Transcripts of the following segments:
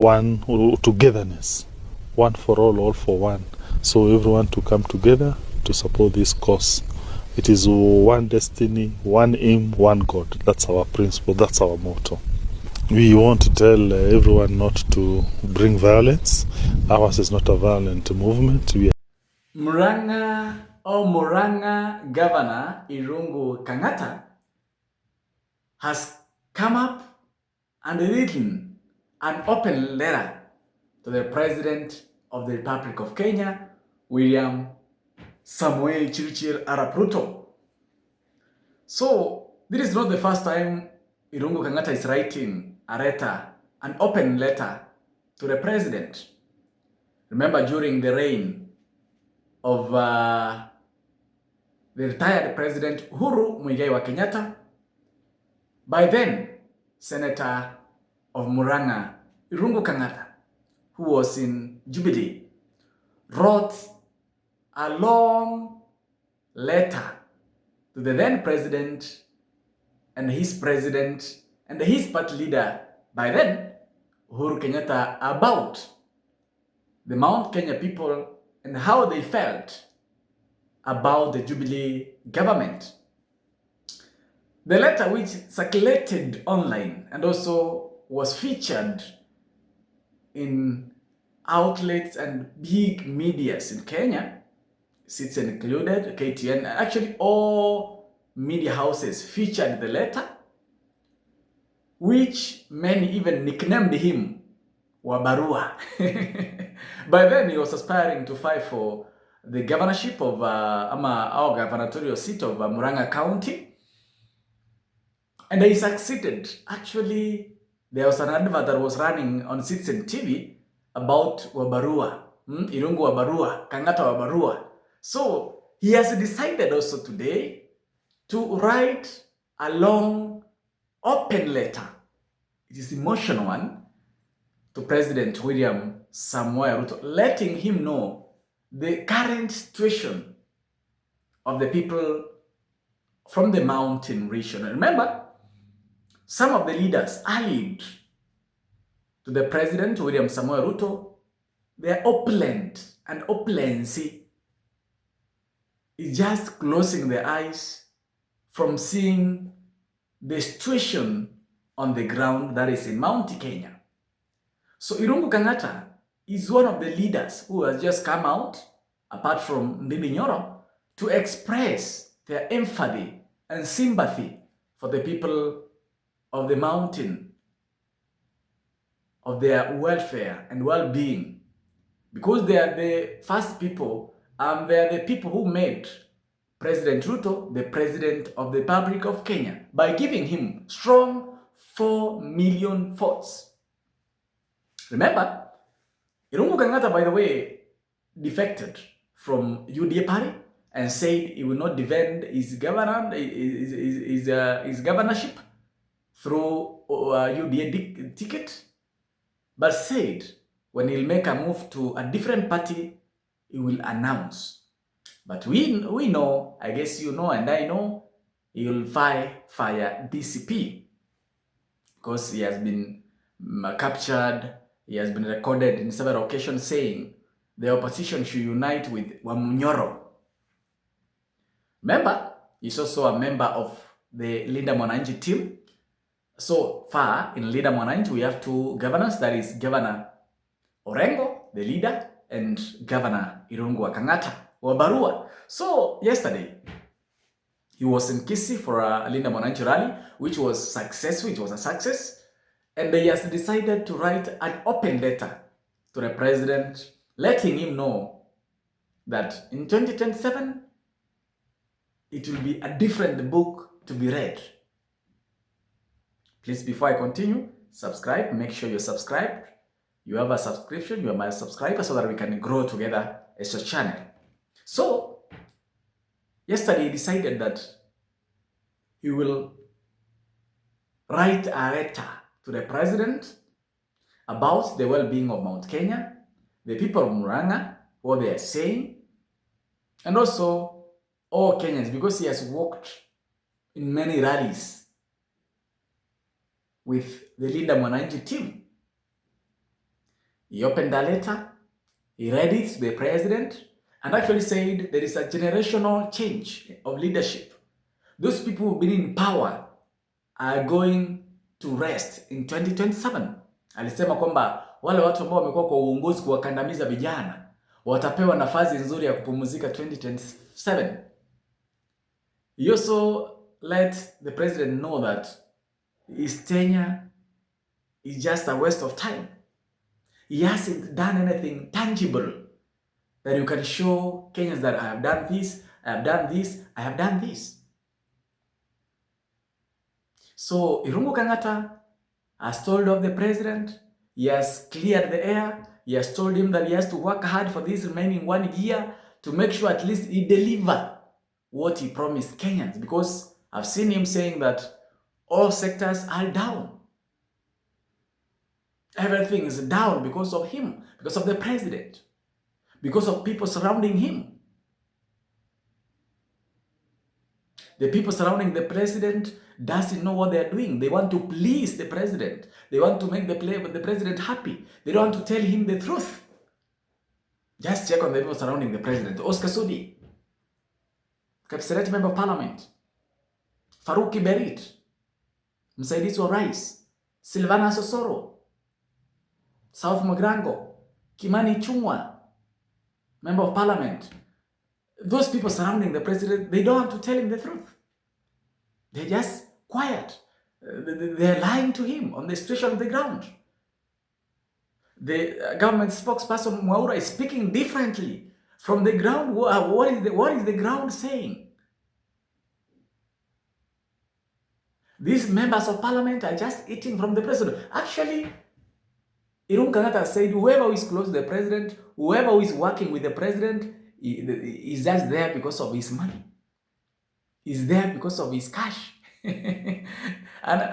one togetherness, one for all for one. So everyone to come together to support this cause. It is one destiny, one aim, one God. That's our principle, that's our motto. We want to tell everyone not to bring violence. Ours is not a violent movement. Murang'a Governor Irungu Kang'ata has come up and written an open letter to the President of the Republic of Kenya, William Samuel Chirichir Arap Ruto. So, this is not the first time Irungu Kang'ata is writing a letter, an open letter to the President. Remember, during the reign of the retired President Uhuru Muigai wa Kenyatta, by then Senator of Murang'a, Irungu Kang'ata, who was in Jubilee, wrote a long letter to the then president and his party leader by then, Uhuru Kenyatta, about the Mount Kenya people and how they felt about the Jubilee government. The letter, which circulated online and also was featured in outlets and big medias in Kenya, Citizen included, KTN, actually all media houses featured the letter, which many even nicknamed him Wabarua. By then he was aspiring to fight for the governorship of our gubernatorial seat of Murang'a County. And he succeeded. Actually, there was an advert that was running on Citizen TV about Wabarua, Irungu Wabarua, Kang'ata Wabarua. So he has decided also today to write a long, open letter. It is an emotional one to President William Samuel Ruto, letting him know the current situation of the people from the mountain region. Remember, some of the leaders allied to the President William Samuel Ruto, they are opulent, and opulency is just closing their eyes from seeing the situation on the ground that is in Mount Kenya. So Irungu Kang'ata is one of the leaders who has just come out, apart from Ndindi Nyoro, to express their empathy and sympathy for the people of the mountain, of their welfare and well-being, because they are the first people and they are the people who made President Ruto the President of the Republic of Kenya by giving him strong 4 million votes. Remember, Irungu Kang'ata, by the way, defected from UDA party and said he will not defend his governorship through UDA ticket, but said when he'll make a move to a different party, he will announce. But we know, I guess you know and I know, he will fire DCP because he has been captured, he has been recorded in several occasions saying the opposition should unite with Wamunyoro. Remember, he's also a member of the Linda Mwananchi team. So far, in Linda Mwananchi, we have 2 governors, that is Governor Orengo, the leader, and Governor Irungu Kang'ata, Wabarua. So yesterday, he was in Kisii for a Linda Mwananchi rally, which was successful. It was a success. And he has decided to write an open letter to the president, letting him know that in 2027, it will be a different book to be read. Please, before I continue, subscribe. Make sure you're subscribed. You have a subscription. You are my subscriber, so that we can grow together as a channel. So, yesterday he decided that he will write a letter to the president about the well-being of Mount Kenya, the people of Murang'a, what they are saying, and also all Kenyans, because he has worked in many rallies with the Linda Mwananchi team. He opened a letter, he read it to the president, and actually said there is a generational change of leadership. Those people who've been in power are going to rest in 2027. Alisema kwamba wale watu ambao wamekuwa kwa uongozi kuwakandamiza vijana watapewa nafasi nzuri ya kupumzika 2027. He also let the president know that his tenure is just a waste of time. He hasn't done anything tangible that you can show Kenyans that I have done this, I have done this, I have done this. So Irungu Kang'ata has told off the president, he has cleared the air, he has told him that he has to work hard for this remaining 1 year to make sure at least he deliver what he promised Kenyans, because I've seen him saying that all sectors are down. Everything is down because of him, because of the president, because of people surrounding him. The people surrounding the president doesn't know what they're doing. They want to please the president. They want to make the president happy. They don't want to tell him the truth. Just check on the people surrounding the president. Oscar Sudi, Kapseret Member of Parliament, Faruki Berit, Msaidizi wa Rais, Silvana Sosoro, South Mogrango, Kimani Chungwa, Member of Parliament. Those people surrounding the president, they don't want to tell him the truth. They're just quiet. They're lying to him on the situation on the ground. The government spokesperson Mwaura is speaking differently from the ground. What is the ground saying? These members of parliament are just eating from the president. Actually, Irungu Kang'ata said whoever is close to the president, whoever is working with the president, is just there because of his money. Is there because of his cash.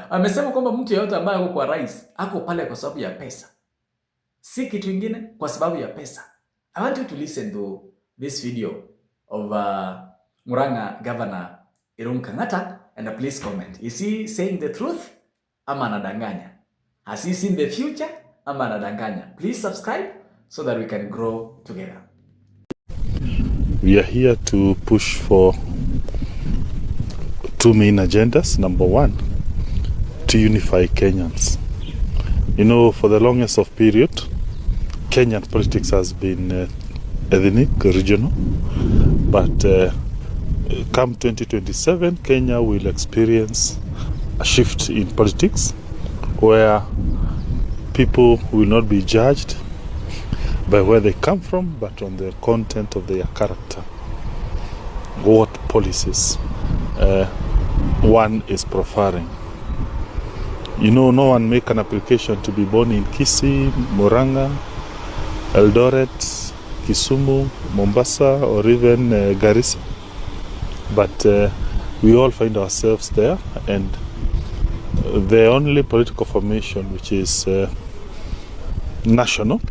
Amesema kwamba mtu yeyote ambaye ako kwa rais ako pale kwa sababu ya pesa, si kitu kingine, kwa sababu ya pesa. I want you to listen to this video of Murang'a Governor Irungu Kang'ata and please comment. Is he saying the truth ama anadanganya? Has he seen the future ama anadanganya? Please subscribe so that we can grow together. We are here to push for two main agendas. Number one, to unify Kenyans. You know, for the longest of period, Kenyan politics has been ethnic, regional, but come 2027, Kenya will experience a shift in politics where people will not be judged by where they come from, but on the content of their character. What policies one is preferring. You know, no one make an application to be born in Kisii, Murang'a, Eldoret, Kisumu, Mombasa, or even Garissa. But we all find ourselves there, and the only political formation which is national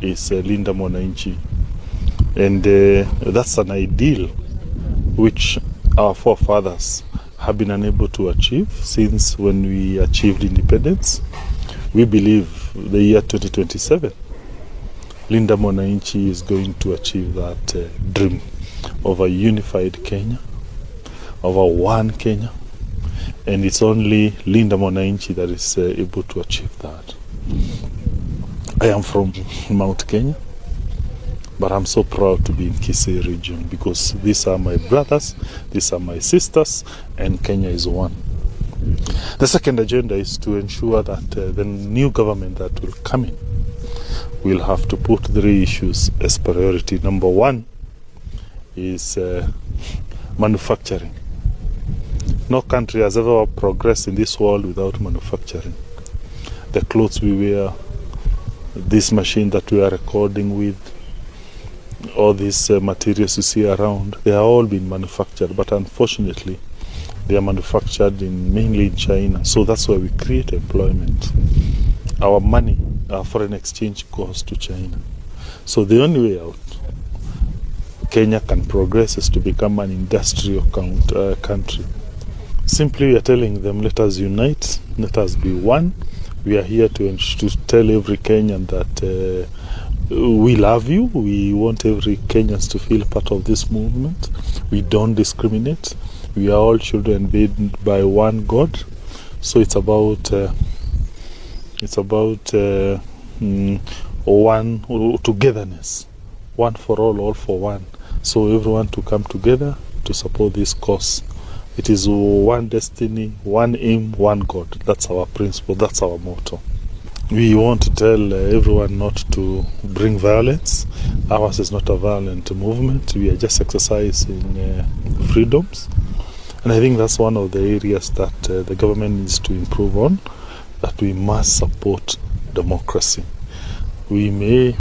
is Linda Mwananchi, and that's an ideal which our forefathers have been unable to achieve since when we achieved independence. We believe the year 2027, Linda Mwananchi is going to achieve that dream of a unified Kenya, of a one Kenya, and it's only Linda Mwananchi that is able to achieve that. I am from Mount Kenya, but I'm so proud to be in Kisii region because these are my brothers, these are my sisters, and Kenya is one. The second agenda is to ensure that the new government that will come in will have to put 3 issues as priority. Number one is manufacturing. No country has ever progressed in this world without manufacturing. The clothes we wear, this machine that we are recording with, all these materials you see around, they are all being manufactured, but unfortunately they are manufactured mainly in China. So that's why we create employment. Our money, our foreign exchange goes to China. So the only way out Kenya can progress is to become an industrial country. Simply we are telling them, let us unite, let us be one. We are here to tell every Kenyan that we love you. We want every Kenyans to feel part of this movement. We don't discriminate. We are all children made by one God. So it's about one togetherness, one for all for one. So everyone to come together to support this cause. It is one destiny, one aim, one God. That's our principle. That's our motto. We want to tell everyone not to bring violence. Ours is not a violent movement. We are just exercising freedoms. And I think that's one of the areas that the government needs to improve on, that we must support democracy. We may